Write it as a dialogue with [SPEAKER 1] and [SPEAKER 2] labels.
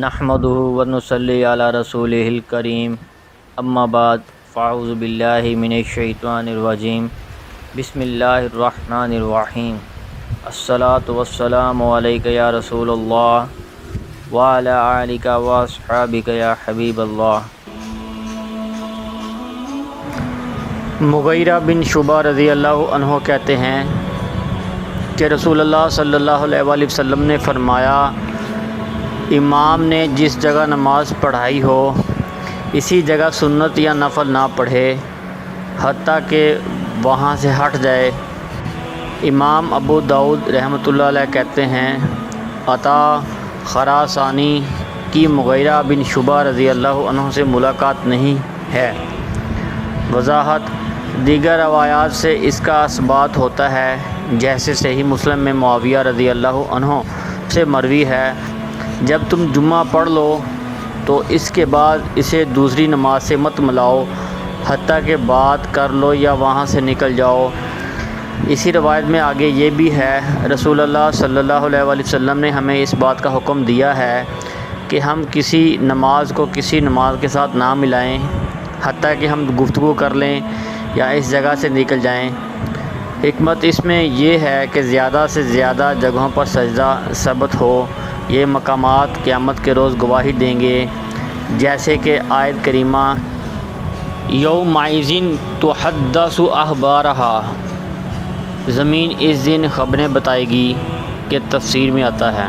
[SPEAKER 1] نحمدہ ونصلی علی رسولہ الکریم اما بعد فاعوذ باللہ من الشیطان الرجیم بسم اللہ الرحمن الرحیم الصلاۃ والسلام علیک یا رسول اللہ وعلی آلک واصحابک یا حبیب اللہ۔ مغیرہ بن شعبہ رضی اللہ عنہ کہتے ہیں کہ رسول اللہ صلی اللہ علیہ وآلہ وسلم نے فرمایا، امام نے جس جگہ نماز پڑھائی ہو اسی جگہ سنت یا نفل نہ پڑھے حتیٰ کہ وہاں سے ہٹ جائے۔ امام ابو داؤد رحمۃ اللہ علیہ کہتے ہیں، عطا خراسانی کی مغیرہ بن شعبہ رضی اللہ عنہ سے ملاقات نہیں ہے۔ وضاحت: دیگر روایات سے اس کا اثبات ہوتا ہے، جیسے صحیح مسلم میں معاویہ رضی اللہ عنہ سے مروی ہے، جب تم جمعہ پڑھ لو تو اس کے بعد اسے دوسری نماز سے مت ملاؤ حتیٰ کہ بات کر لو یا وہاں سے نکل جاؤ۔ اسی روایت میں آگے یہ بھی ہے، رسول اللہ صلی اللہ علیہ وآلہ وسلم نے ہمیں اس بات کا حکم دیا ہے کہ ہم کسی نماز کو کسی نماز کے ساتھ نہ ملائیں حتیٰ کہ ہم گفتگو کر لیں یا اس جگہ سے نکل جائیں۔ حکمت اس میں یہ ہے کہ زیادہ سے زیادہ جگہوں پر سجدہ ثبت ہو۔ یہ مقامات قیامت کے روز گواہی دیں گے، جیسے کہ آیت کریمہ یومئذ تحدث اخبارہا، زمین اس دن خبریں بتائے گی، کہ تفسیر میں آتا ہے۔